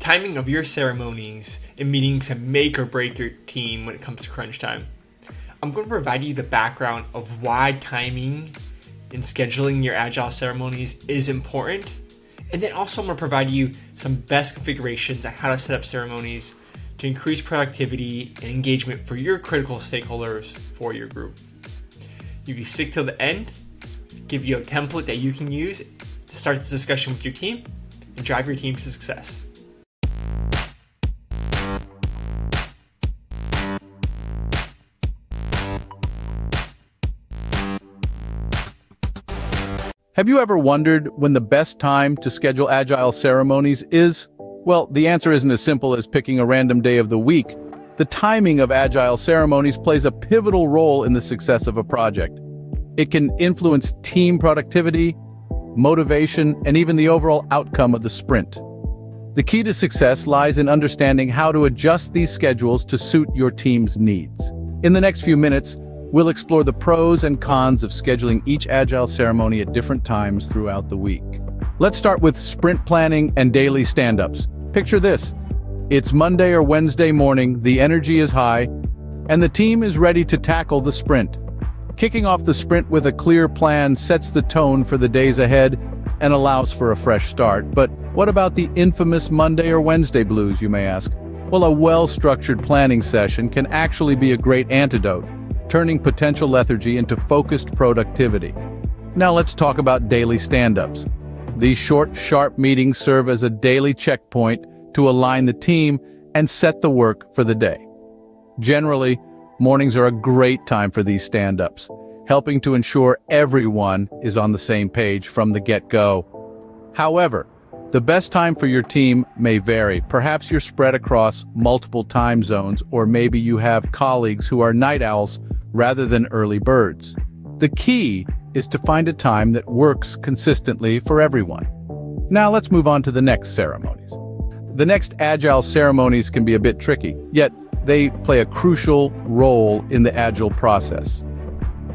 timing of your ceremonies and meetings can make or break your team when it comes to crunch time. I'm going to provide you the background of why timing and scheduling your Agile ceremonies is important. And then also I'm going to provide you some best configurations on how to set up ceremonies to increase productivity and engagement for your critical stakeholders for your group. You can stick till the end, give you a template that you can use to start this discussion with your team and drive your team to success. Have you ever wondered when the best time to schedule Agile ceremonies is? Well, the answer isn't as simple as picking a random day of the week. The timing of Agile ceremonies plays a pivotal role in the success of a project. It can influence team productivity, motivation, and even the overall outcome of the sprint. The key to success lies in understanding how to adjust these schedules to suit your team's needs. In the next few minutes, we'll explore the pros and cons of scheduling each Agile ceremony at different times throughout the week. Let's start with sprint planning and daily stand-ups. Picture this. It's Monday or Wednesday morning, the energy is high, and the team is ready to tackle the sprint. Kicking off the sprint with a clear plan sets the tone for the days ahead and allows for a fresh start. But what about the infamous Monday or Wednesday blues, you may ask? Well, a well-structured planning session can actually be a great antidote, turning potential lethargy into focused productivity. Now let's talk about daily stand-ups. These short, sharp meetings serve as a daily checkpoint to align the team and set the work for the day. Generally, mornings are a great time for these stand-ups, helping to ensure everyone is on the same page from the get-go. However, the best time for your team may vary. Perhaps you're spread across multiple time zones, or maybe you have colleagues who are night owls rather than early birds. The key is to find a time that works consistently for everyone. Now let's move on to the next ceremonies. The next Agile ceremonies can be a bit tricky, yet they play a crucial role in the Agile process.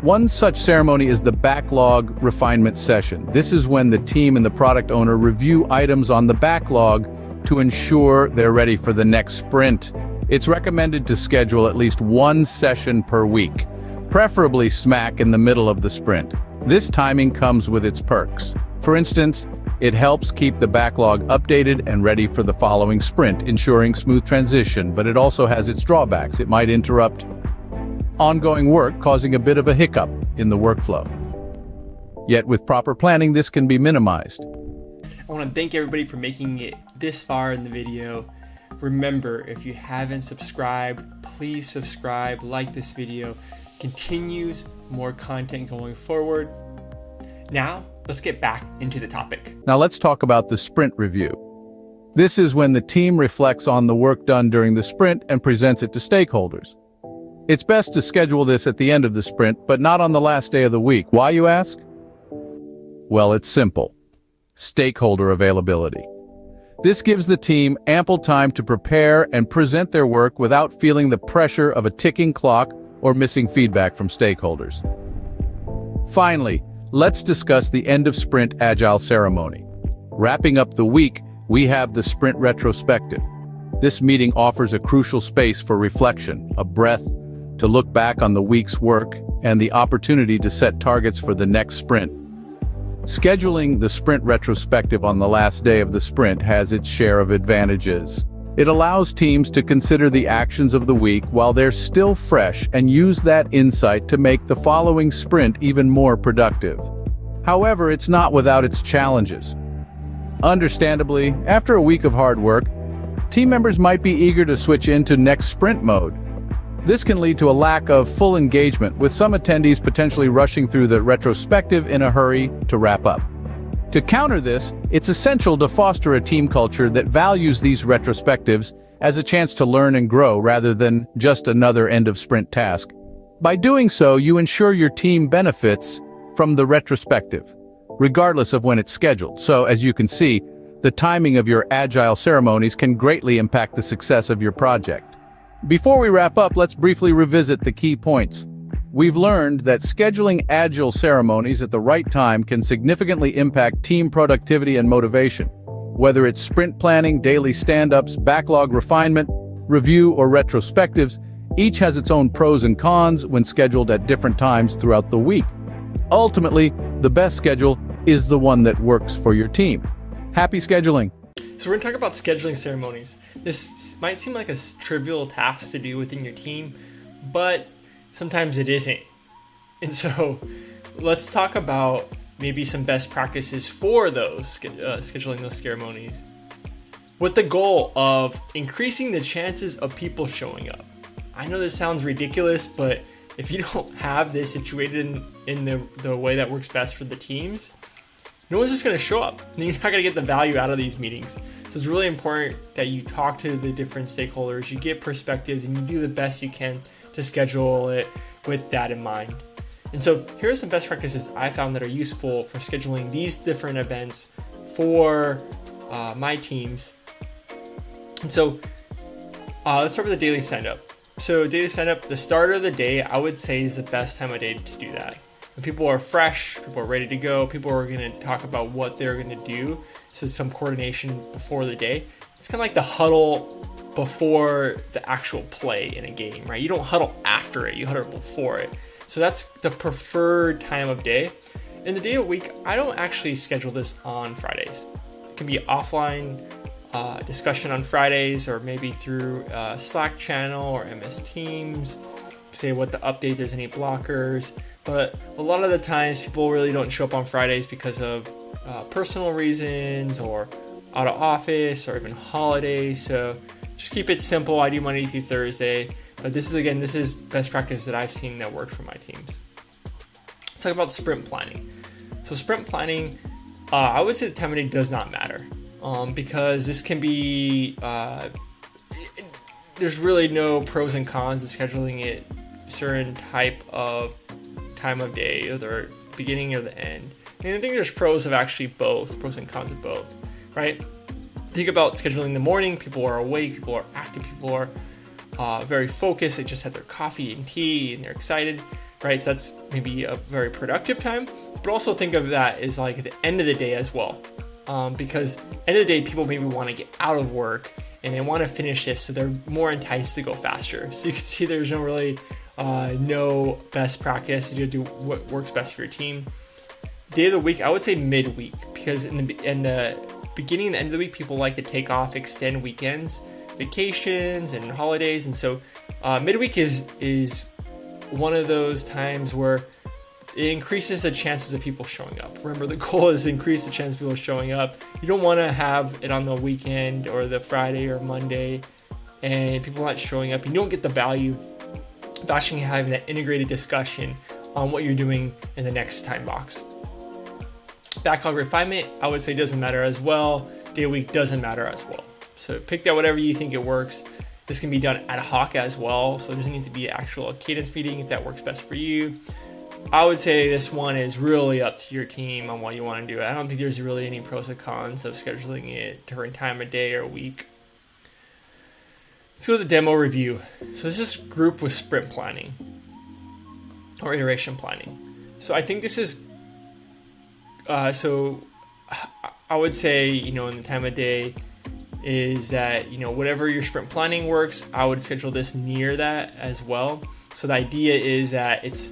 One such ceremony is the backlog refinement session. This is when the team and the product owner review items on the backlog to ensure they're ready for the next sprint. It's recommended to schedule at least one session per week, preferably smack in the middle of the sprint. This timing comes with its perks. For instance, it helps keep the backlog updated and ready for the following sprint, ensuring smooth transition, but it also has its drawbacks. It might interrupt ongoing work, causing a bit of a hiccup in the workflow. Yet with proper planning, this can be minimized. I want to thank everybody for making it this far in the video. Remember, if you haven't subscribed, please subscribe, like this video. Continues more content going forward. Now, let's get back into the topic. Now let's talk about the sprint review. This is when the team reflects on the work done during the sprint and presents it to stakeholders. It's best to schedule this at the end of the sprint, but not on the last day of the week. Why, you ask? Well, it's simple. Stakeholder availability. This gives the team ample time to prepare and present their work without feeling the pressure of a ticking clock or missing feedback from stakeholders. Finally, let's discuss the end of sprint Agile ceremony. Wrapping up the week, we have the sprint retrospective. This meeting offers a crucial space for reflection, a breath to look back on the week's work, and the opportunity to set targets for the next sprint. Scheduling the sprint retrospective on the last day of the sprint has its share of advantages. It allows teams to consider the actions of the week while they're still fresh and use that insight to make the following sprint even more productive. However, it's not without its challenges. Understandably, after a week of hard work, team members might be eager to switch into next sprint mode. This can lead to a lack of full engagement, with some attendees potentially rushing through the retrospective in a hurry to wrap up. To counter this, it's essential to foster a team culture that values these retrospectives as a chance to learn and grow rather than just another end-of-sprint task. By doing so, you ensure your team benefits from the retrospective, regardless of when it's scheduled. So, as you can see, the timing of your Agile ceremonies can greatly impact the success of your project. Before we wrap up, let's briefly revisit the key points. We've learned that scheduling Agile ceremonies at the right time can significantly impact team productivity and motivation. Whether it's sprint planning, daily stand-ups, backlog refinement, review, or retrospectives, each has its own pros and cons when scheduled at different times throughout the week. Ultimately, the best schedule is the one that works for your team. Happy scheduling! So we're going to talk about scheduling ceremonies. This might seem like a trivial task to do within your team, but sometimes it isn't. And so let's talk about maybe some best practices for those scheduling those ceremonies, with the goal of increasing the chances of people showing up. I know this sounds ridiculous, but if you don't have this situated in the way that works best for the teams, no one's just going to show up. And you're not going to get the value out of these meetings. So it's really important that you talk to the different stakeholders, you get perspectives, and you do the best you can to schedule it with that in mind. And so here are some best practices I found that are useful for scheduling these different events for my teams. And so let's start with the daily stand-up. So daily stand-up, the start of the day, I would say is the best time of day to do that. When people are fresh, people are ready to go, people are going to talk about what they're going to do. So some coordination before the day. It's kind of like the huddle before the actual play in a game, right? You don't huddle after it, you huddle before it. So that's the preferred time of day. In the day of the week, I don't actually schedule this on Fridays. It can be offline discussion on Fridays, or maybe through Slack channel or MS Teams, say what the update, there's any blockers. But a lot of the times people really don't show up on Fridays because of personal reasons or out of office or even holidays. So just keep it simple. I do Monday through Thursday. But this is best practice that I've seen that worked for my teams. Let's talk about sprint planning. So sprint planning, I would say the time of day does not matter, because this can be, there's really no pros and cons of scheduling it certain type of time of day, or the beginning or the end. And I think there's pros and cons of both, right? Think about scheduling in the morning. People are awake, people are active, people are very focused. They just had their coffee and tea and they're excited, right? So that's maybe a very productive time. But also think of that as like at the end of the day as well, because end of the day, people maybe want to get out of work and they want to finish this, so they're more enticed to go faster. So you can see there's no really no best practice. You do what works best for your team. Day of the week, I would say midweek, because in the beginning and the end of the week, people like to take off, extend weekends, vacations and holidays. And so midweek is one of those times where it increases the chances of people showing up. Remember, the goal is to increase the chance of people showing up. You don't want to have it on the weekend or the Friday or Monday and people not showing up. You don't get the value of actually having that integrated discussion on what you're doing in the next time box. Backlog refinement, I would say, doesn't matter as well. Day of week doesn't matter as well. So pick that whatever you think it works. This can be done ad hoc as well. So it doesn't need to be an actual cadence meeting if that works best for you. I would say this one is really up to your team on what you want to do. I don't think there's really any pros or cons of scheduling it during time of day or week. Let's go to the demo review. So this is group with sprint planning or iteration planning. So I think this is, so I would say, in the time of day is that, whatever your sprint planning works, I would schedule this near that as well. So the idea is that it's,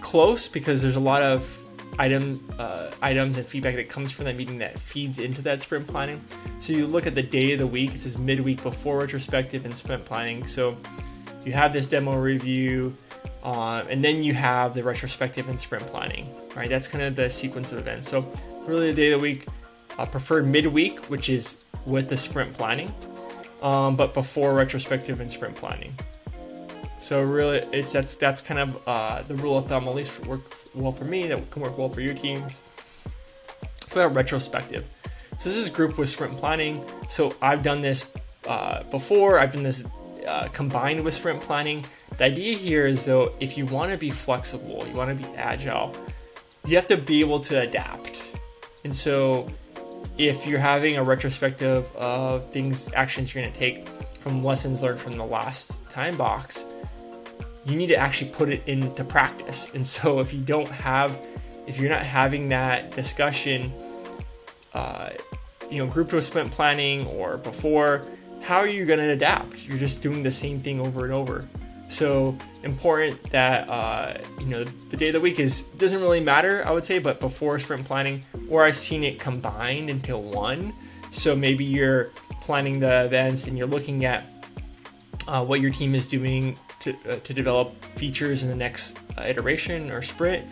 close, because there's a lot of items and feedback that comes from that meeting that feeds into that sprint planning. So you look at the day of the week, it says midweek before retrospective and sprint planning. So you have this demo review, and then you have the retrospective and sprint planning, right? That's kind of the sequence of events. So really the day of the week, preferred midweek, which is with the sprint planning, but before retrospective and sprint planning. So really, that's kind of the rule of thumb, at least work well for me, that can work well for your teams. It's about retrospective. So this is a group with sprint planning. So I've done this before. I've done this combined with sprint planning. The idea here is, though, if you want to be flexible, you want to be agile, you have to be able to adapt. And so if you're having a retrospective of actions you're going to take from lessons learned from the last time box, you need to actually put it into practice. And so if you're not having that discussion group to sprint planning or before, how are you going to adapt? You're just doing the same thing over and over. So important that the day of the week doesn't really matter, I would say, but before sprint planning, or I've seen it combined into one. So maybe you're planning the events and you're looking at what your team is doing to develop features in the next iteration or sprint,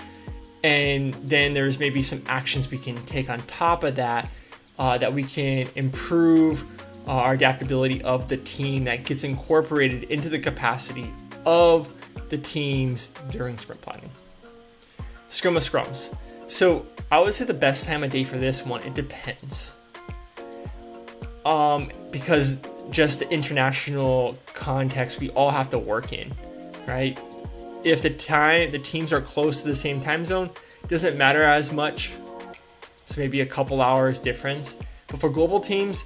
and then there's maybe some actions we can take on top of that that we can improve our adaptability of the team that gets incorporated into the capacity of the teams during sprint planning. Scrum of Scrums. So I would say the best time of day for this one, it depends. Because just the international context we all have to work in, right? If the teams are close to the same time zone, it doesn't matter as much. So maybe a couple hours difference. But for global teams,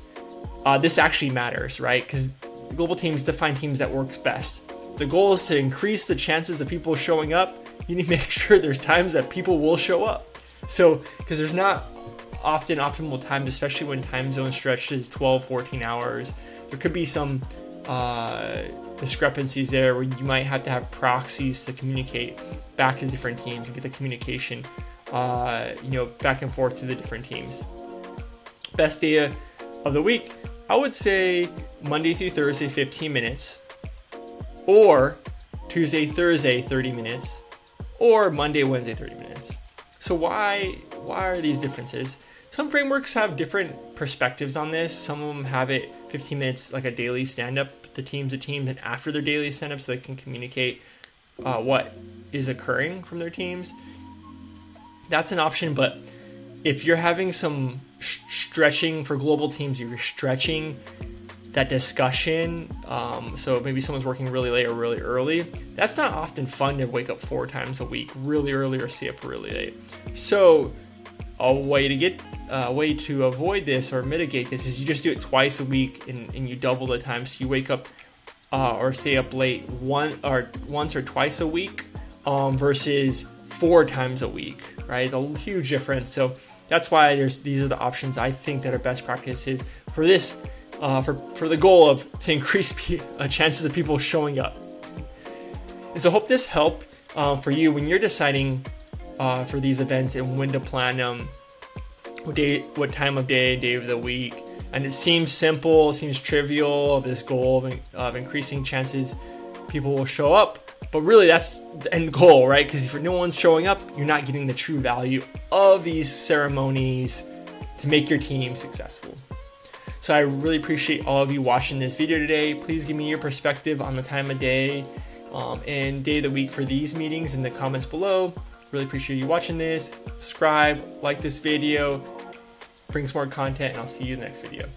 this actually matters, right? Because global teams define teams that works best. The goal is to increase the chances of people showing up. You need to make sure there's times that people will show up. So, because there's not often optimal times, especially when time zone stretches 12, 14 hours. There could be some discrepancies there where you might have to have proxies to communicate back to different teams and get the communication, back and forth to the different teams. Best day of the week, I would say Monday through Thursday, 15 minutes, or Tuesday, Thursday, 30 minutes, or Monday, Wednesday, 30 minutes. So why are these differences? Some frameworks have different perspectives on this. Some of them have it 15 minutes like a daily stand-up, the teams and after their daily stand-up, so they can communicate what is occurring from their teams. That's an option, but if you're having some stretching for global teams, you're stretching that discussion, so maybe someone's working really late or really early, that's not often fun to wake up 4 times a week really early or stay up really late. So a way to avoid this or mitigate this is you just do it twice a week and you double the time. So you wake up or stay up late once or twice a week versus 4 times a week, right? It's a huge difference. So that's why these are the options I think that are best practices for this, for the goal of to increase chances of people showing up. And so hope this helped for you when you're deciding for these events and when to plan them, what time of day of the week. And it seems simple, it seems trivial, of this goal of increasing chances people will show up. But really that's the end goal, right? Because if no one's showing up, you're not getting the true value of these ceremonies to make your team successful. So I really appreciate all of you watching this video today. Please give me your perspective on the time of day and day of the week for these meetings in the comments below. Really appreciate you watching this. Subscribe, like this video, bring some more content, and I'll see you in the next video.